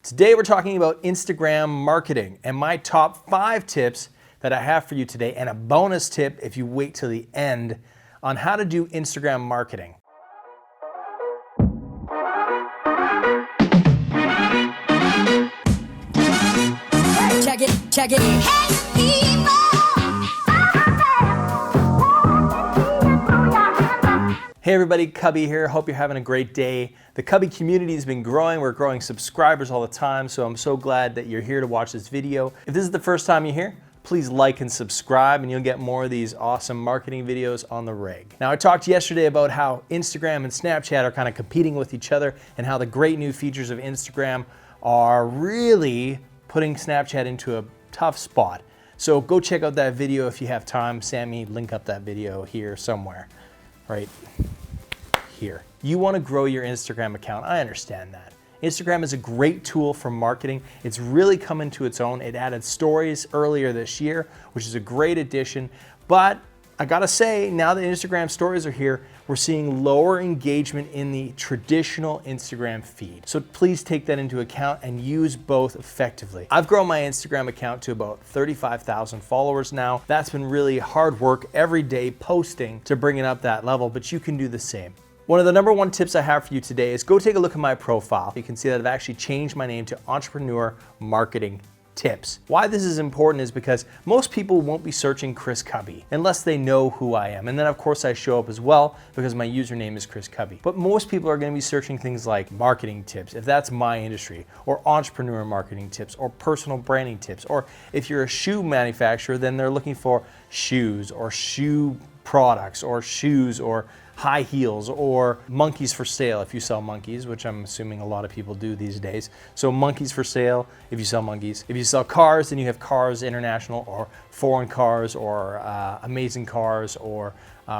Today we're talking about Instagram marketing and my top 5 tips that I have for you today, and a bonus tip if you wait till the end on how to do Instagram marketing. Check it. Hey everybody, Kubby here. Hope you're having a great day. The Kubby community has been growing. We're growing subscribers all the time, so I'm so glad that you're here to watch this video. If this is the first time you're here, please like and subscribe and you'll get more of these awesome marketing videos on the reg. Now, I talked yesterday about how Instagram and Snapchat are kind of competing with each other and how the great new features of Instagram are really putting Snapchat into a tough spot. So go check out that video if you have time. Sammy, link up that video here somewhere, right here. You want to grow your Instagram account. I understand that. Instagram is a great tool for marketing. It's really come into its own. It added stories earlier this year, which is a great addition. But I gotta say, now that Instagram stories are here, we're seeing lower engagement in the traditional Instagram feed. So please take that into account and use both effectively. I've grown my Instagram account to about 35,000 followers now. That's been really hard work every day posting to bring it up that level, but you can do the same. One of the number 1 tips I have for you today is go take a look at my profile. You can see that I've actually changed my name to Entrepreneur Marketing Tips. Why this is important is because most people won't be searching Chris Kubby unless they know who I am. And then of course I show up as well because my username is Chris Kubby. But most people are going to be searching things like marketing tips, if that's my industry, or entrepreneur marketing tips, or personal branding tips. Or if you're a shoe manufacturer, then they're looking for shoes or shoe products or shoes or high heels or monkeys for sale if you sell monkeys, which I'm assuming a lot of people do these days. So monkeys for sale if you sell monkeys. If you sell cars, then you have Cars International or foreign cars or amazing cars or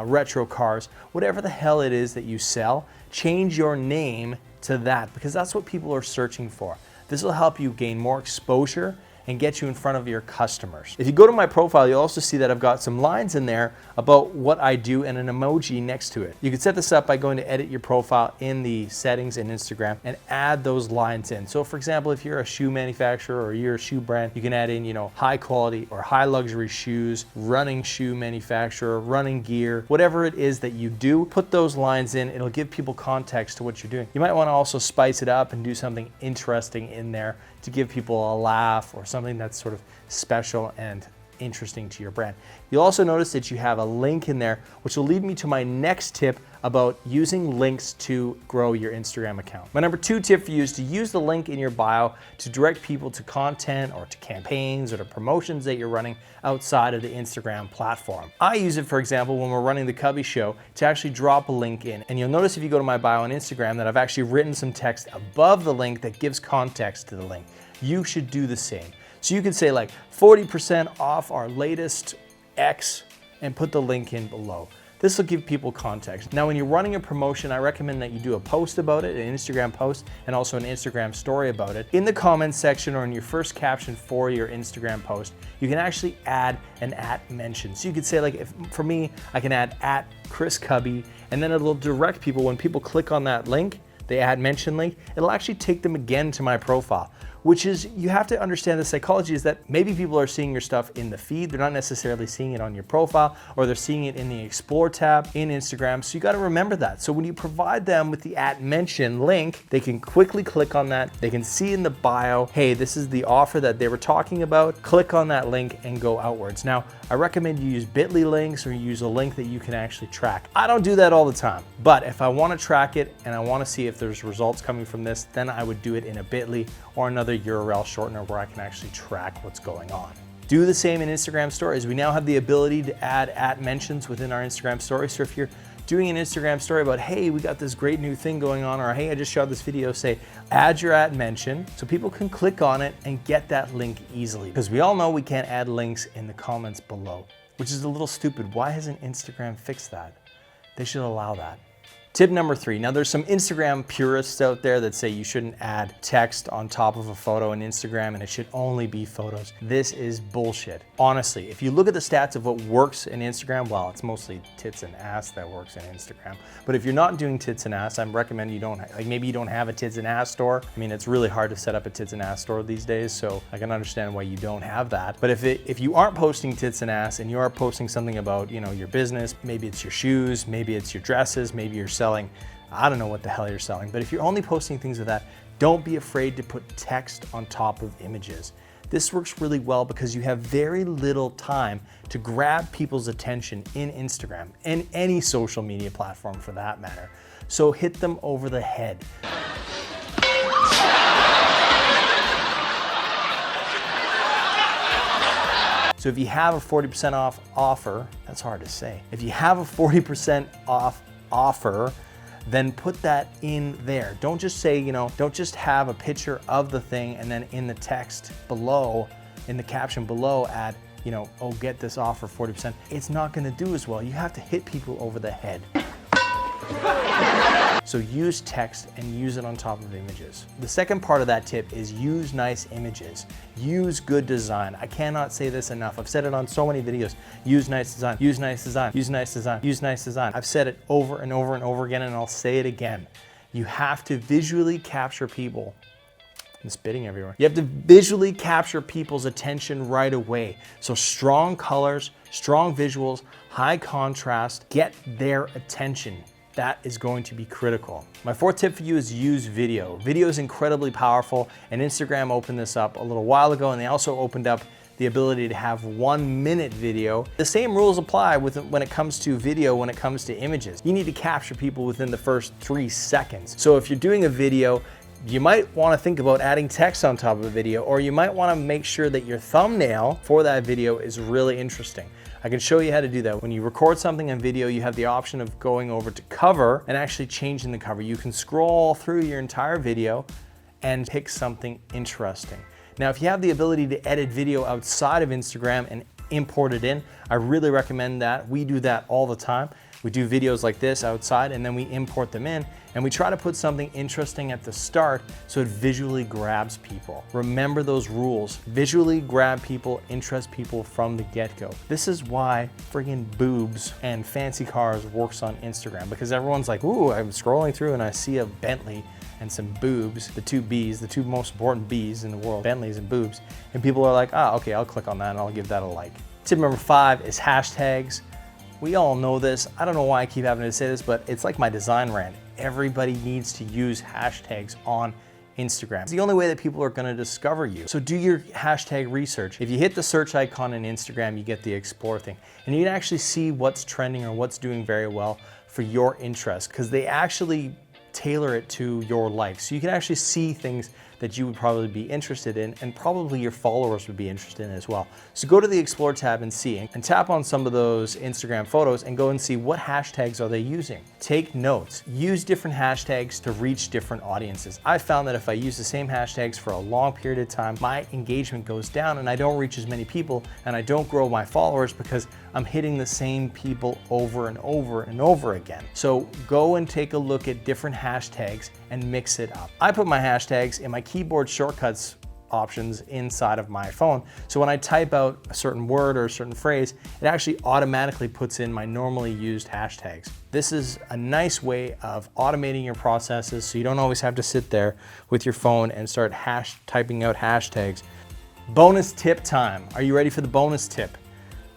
retro cars. Whatever the hell it is that you sell, change your name to that because that's what people are searching for. This will help you gain more exposure and get you in front of your customers. If you go to my profile, you'll also see that I've got some lines in there about what I do and an emoji next to it. You can set this up by going to edit your profile in the settings in Instagram and add those lines in. So for example, if you're a shoe manufacturer or you're a shoe brand, you can add in, high quality or high luxury shoes, running shoe manufacturer, running gear, whatever it is that you do, put those lines in. It'll give people context to what you're doing. You might want to also spice it up and do something interesting in there to give people a laugh or something that's sort of special and interesting to your brand. You'll also notice that you have a link in there, which will lead me to my next tip about using links to grow your Instagram account. My number 2 tip for you is to use the link in your bio to direct people to content or to campaigns or to promotions that you're running outside of the Instagram platform. I use it, for example, when we're running the Kubby Show to actually drop a link in. And you'll notice if you go to my bio on Instagram that I've actually written some text above the link that gives context to the link. You should do the same. So you can say like 40% off our latest X and put the link in below. This will give people context. Now, when you're running a promotion, I recommend that you do a post about it, an Instagram post, and also an Instagram story about it. In the comments section or in your first caption for your Instagram post, you can actually add an @ mention. So you could say like, for me, I can add @Chris Kubby, and then it'll direct people when people click on that link, the @ mention link, it'll actually take them again to my profile. Which is, you have to understand the psychology is that maybe people are seeing your stuff in the feed. They're not necessarily seeing it on your profile, or they're seeing it in the Explore tab in Instagram. So you got to remember that. So when you provide them with the @mention link, they can quickly click on that. They can see in the bio, hey, this is the offer that they were talking about. Click on that link and go outwards. Now, I recommend you use bit.ly links or you use a link that you can actually track. I don't do that all the time, but if I want to track it and I want to see if there's results coming from this, then I would do it in a bit.ly or another URL shortener where I can actually track what's going on. Do the same in Instagram stories. We now have the ability to add mentions within our Instagram stories. So if you're doing an Instagram story about, hey, we got this great new thing going on, or hey, I just shot this video, say, add your mention so people can click on it and get that link easily. Because we all know we can't add links in the comments below, which is a little stupid. Why hasn't Instagram fixed that? They should allow that. Tip number 3. Now there's some Instagram purists out there that say you shouldn't add text on top of a photo in Instagram and it should only be photos. This is bullshit. Honestly, if you look at the stats of what works in Instagram, well, it's mostly tits and ass that works in Instagram. But if you're not doing tits and ass, I recommend you don't, like maybe you don't have a tits and ass store. I mean, it's really hard to set up a tits and ass store these days, so I can understand why you don't have that. But if you aren't posting tits and ass and you are posting something about, you know, your business, maybe it's your shoes, maybe it's your dresses, maybe you're selling, I don't know what the hell you're selling, but if you're only posting things with that, don't be afraid to put text on top of images. This works really well because you have very little time to grab people's attention in Instagram and any social media platform for that matter. So hit them over the head. So if you have a 40% off offer, that's hard to say. If you have a 40% off offer, then put that in there. Don't just say, you know, don't just have a picture of the thing and then in the text below, in the caption below add, you know, oh, get this off for 40%. It's not gonna do as well. You have to hit people over the head. So use text and use it on top of images. The second part of that tip is use nice images. Use good design. I cannot say this enough. I've said it on so many videos. Use nice design, use nice design, use nice design, use nice design. I've said it over and over and over again, and I'll say it again. You have to visually capture people. I'm spitting everywhere. You have to visually capture people's attention right away. So strong colors, strong visuals, high contrast, get their attention. That is going to be critical. My fourth tip for you is use video. Video is incredibly powerful, and Instagram opened this up a little while ago, and they also opened up the ability to have 1-minute video. The same rules apply when it comes to video, when it comes to images. You need to capture people within the first 3 seconds. So if you're doing a video, you might want to think about adding text on top of a video, or you might want to make sure that your thumbnail for that video is really interesting. I can show you how to do that. When you record something on video, you have the option of going over to cover and actually changing the cover. You can scroll through your entire video and pick something interesting. Now, if you have the ability to edit video outside of Instagram and import it in, I really recommend that. We do that all the time. We do videos like this outside and then we import them in, and we try to put something interesting at the start so it visually grabs people. Remember those rules. Visually grab people, interest people from the get-go. This is why friggin' boobs and fancy cars works on Instagram, because everyone's like, ooh, I'm scrolling through and I see a Bentley and some boobs, the two B's, the two most important B's in the world, Bentleys and boobs. And people are like, ah, okay, I'll click on that and I'll give that a like. Tip number 5 is hashtags. We all know this. I don't know why I keep having to say this, but it's like my design rant. Everybody needs to use hashtags on Instagram. It's the only way that people are gonna discover you. So do your hashtag research. If you hit the search icon in Instagram, you get the explore thing. And you can actually see what's trending or what's doing very well for your interest, because they actually tailor it to your likes. So you can actually see things that you would probably be interested in, and probably your followers would be interested in as well. So go to the Explore tab and see, and tap on some of those Instagram photos and go and see what hashtags are they using. Take notes. Use different hashtags to reach different audiences. I found that if I use the same hashtags for a long period of time, my engagement goes down and I don't reach as many people and I don't grow my followers because I'm hitting the same people over and over and over again. So go and take a look at different hashtags and mix it up. I put my hashtags in my keyboard shortcuts options inside of my phone. So when I type out a certain word or a certain phrase, it actually automatically puts in my normally used hashtags. This is a nice way of automating your processes so you don't always have to sit there with your phone and start typing out hashtags. Bonus tip time. Are you ready for the bonus tip?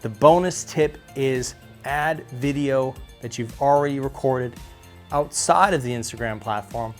The bonus tip is add video that you've already recorded outside of the Instagram platform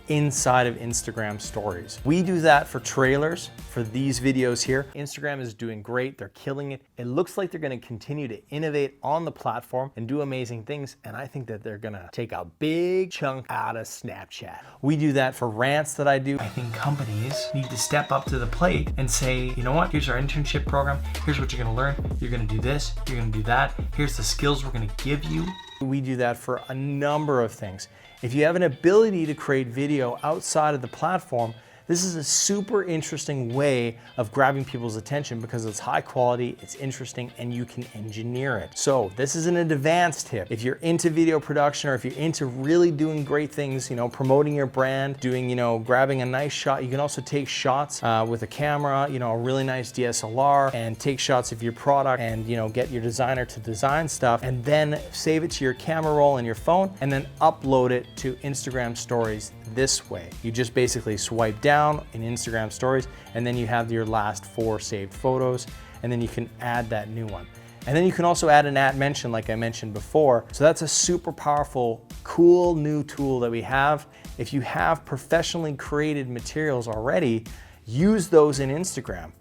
inside of Instagram stories. We do that for trailers for these videos here. Instagram is doing great. They're killing it. It looks like they're going to continue to innovate on the platform and do amazing things. And I think that they're going to take a big chunk out of Snapchat. We do that for rants that I do. I think companies need to step up to the plate and say, you know what? Here's our internship program. Here's what you're going to learn. You're going to do this. You're going to do that. Here's the skills we're going to give you. We do that for a number of things. If you have an ability to create video outside of the platform, This is a super interesting way of grabbing people's attention because it's high quality, it's interesting, and you can engineer it. So this is an advanced tip. If you're into video production or if you're into really doing great things, promoting your brand, doing, grabbing a nice shot, you can also take shots with a camera, a really nice DSLR, and take shots of your product and, get your designer to design stuff and then save it to your camera roll in your phone and then upload it to Instagram stories this way. You just basically swipe down in Instagram stories and then you have your last 4 saved photos and then you can add that new one. And then you can also add an at mention like I mentioned before. So that's a super powerful, cool new tool that we have. If you have professionally created materials already, use those in Instagram.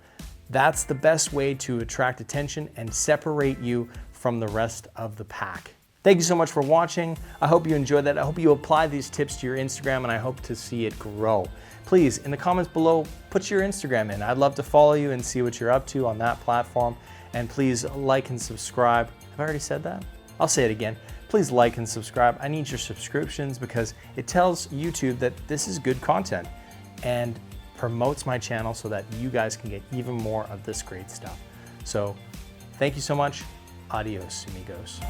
That's the best way to attract attention and separate you from the rest of the pack. Thank you so much for watching. I hope you enjoyed that. I hope you apply these tips to your Instagram and I hope to see it grow. Please, in the comments below, put your Instagram in. I'd love to follow you and see what you're up to on that platform. And please like and subscribe. Have I already said that? I'll say it again. Please like and subscribe. I need your subscriptions because it tells YouTube that this is good content and promotes my channel so that you guys can get even more of this great stuff. So thank you so much. Adios, amigos.